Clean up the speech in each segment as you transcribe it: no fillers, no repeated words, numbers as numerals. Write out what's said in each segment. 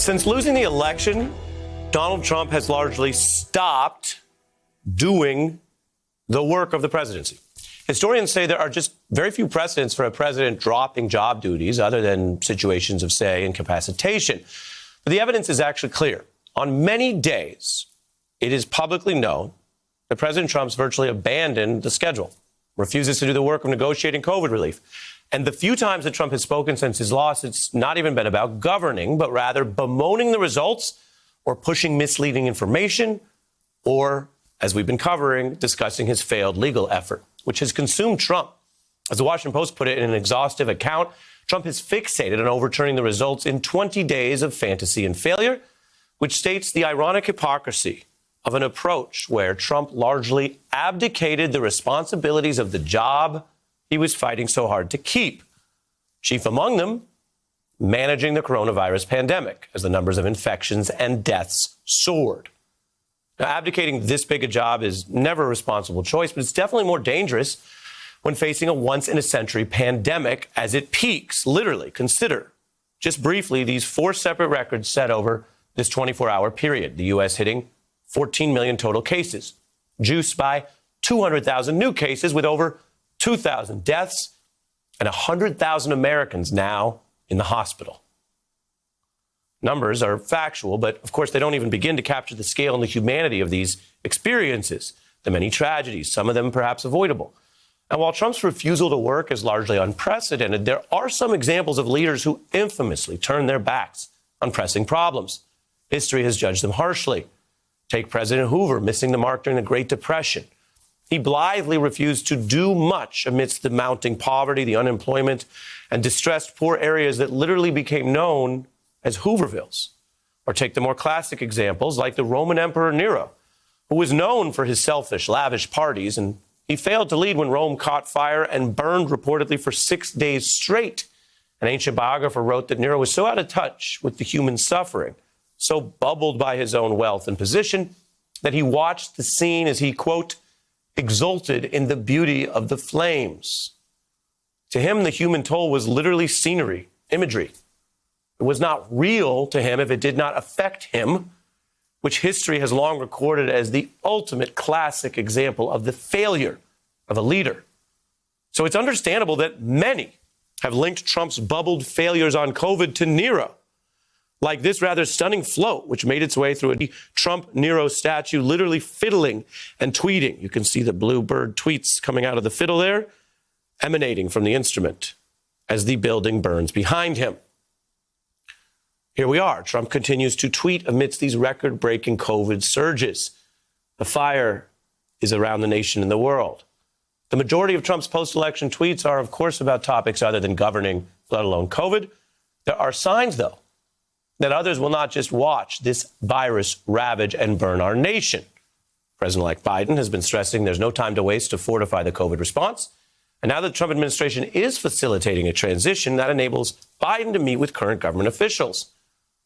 Since losing the election, Donald Trump has largely stopped doing the work of the presidency. Historians say there are just very few precedents for a president dropping job duties other than situations of, say, incapacitation. But the evidence is actually clear. On many days, it is publicly known that President Trump's virtually abandoned the schedule, refuses to do the work of negotiating COVID relief. And the few times that Trump has spoken since his loss, it's not even been about governing, but rather bemoaning the results or pushing misleading information or, as we've been covering, discussing his failed legal effort, which has consumed Trump. As the Washington Post put it in an exhaustive account, Trump has fixated on overturning the results in 20 days of fantasy and failure, which states the ironic hypocrisy of an approach where Trump largely abdicated the responsibilities of the job he was fighting so hard to keep. Chief among them, managing the coronavirus pandemic as the numbers of infections and deaths soared. Now, abdicating this big a job is never a responsible choice, but it's definitely more dangerous when facing a once-in-a-century pandemic as it peaks. Literally, consider just briefly these 4 separate records set over this 24-hour period. The U.S. hitting 14 million total cases, juiced by 200,000 new cases with over 2,000 deaths and 100,000 Americans now in the hospital. Numbers are factual, but of course they don't even begin to capture the scale and the humanity of these experiences, the many tragedies, some of them perhaps avoidable. And while Trump's refusal to work is largely unprecedented, there are some examples of leaders who infamously turn their backs on pressing problems. History has judged them harshly. Take President Hoover, missing the mark during the Great Depression. He blithely refused to do much amidst the mounting poverty, the unemployment, and distressed poor areas that literally became known as Hoovervilles. Or take the more classic examples like the Roman Emperor Nero, who was known for his selfish, lavish parties, and he failed to lead when Rome caught fire and burned reportedly for 6 days straight. An ancient biographer wrote that Nero was so out of touch with the human suffering, so bubbled by his own wealth and position, that he watched the scene as he, quote, exulted in the beauty of the flames. To him, the human toll was literally scenery, imagery. It was not real to him if it did not affect him, which history has long recorded as the ultimate classic example of the failure of a leader. So it's understandable that many have linked Trump's bubbled failures on COVID to Nero, like this rather stunning float, which made its way through a Trump-Nero statue, literally fiddling and tweeting. You can see the blue bird tweets coming out of the fiddle there, emanating from the instrument as the building burns behind him. Here we are. Trump continues to tweet amidst these record-breaking COVID surges. The fire is around the nation and the world. The majority of Trump's post-election tweets are, of course, about topics other than governing, let alone COVID. There are signs, though, that others will not just watch this virus ravage and burn our nation. President-elect Biden has been stressing there's no time to waste to fortify the COVID response. And now that the Trump administration is facilitating a transition, that enables Biden to meet with current government officials,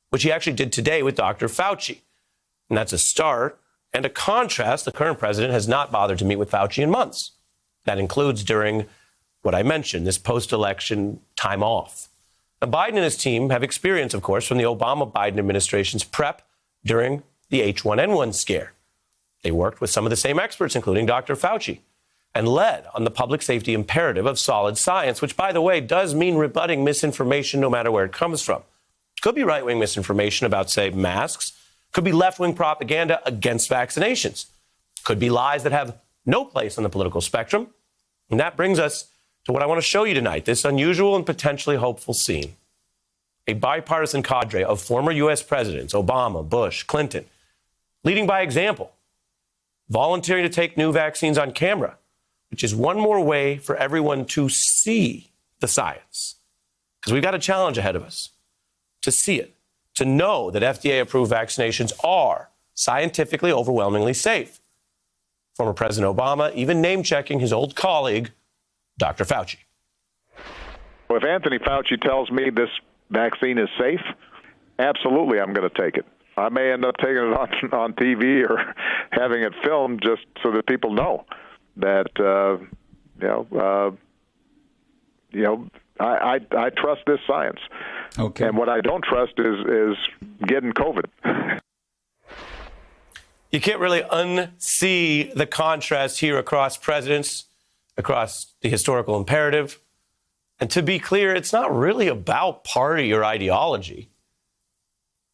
which he actually did today with Dr. Fauci. And that's a start and a contrast. The current president has not bothered to meet with Fauci in months. That includes during what I mentioned, this post-election time off. Now, Biden and his team have experience, of course, from the Obama-Biden administration's prep during the H1N1 scare. They worked with some of the same experts, including Dr. Fauci, and led on the public safety imperative of solid science, which, by the way, does mean rebutting misinformation no matter where it comes from. Could be right-wing misinformation about, say, masks. Could be left-wing propaganda against vaccinations. Could be lies that have no place on the political spectrum. And that brings us to what I want to show you tonight, this unusual and potentially hopeful scene. A bipartisan cadre of former U.S. presidents, Obama, Bush, Clinton, leading by example, volunteering to take new vaccines on camera, which is one more way for everyone to see the science. Because we've got a challenge ahead of us, to see it, to know that FDA-approved vaccinations are scientifically overwhelmingly safe. Former President Obama even name-checking his old colleague, Dr. Fauci. Well, if Anthony Fauci tells me this vaccine is safe, absolutely I'm going to take it. I may end up taking it on TV or having it filmed just so that people know that, I trust this science. Okay. And what I don't trust is in COVID. You can't really unsee the contrast here across presidents, across the historical imperative. And to be clear, it's not really about party or ideology.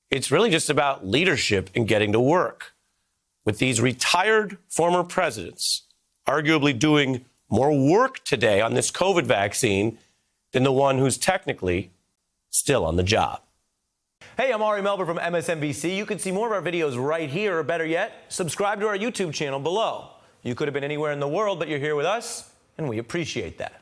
It's really just about leadership and getting to work. With these retired former presidents arguably doing more work today on this COVID vaccine than the one who's technically still on the job. Hey, I'm Ari Melber from MSNBC. You can see more of our videos right here, or better yet, subscribe to our YouTube channel below. You could have been anywhere in the world, but you're here with us, and we appreciate that.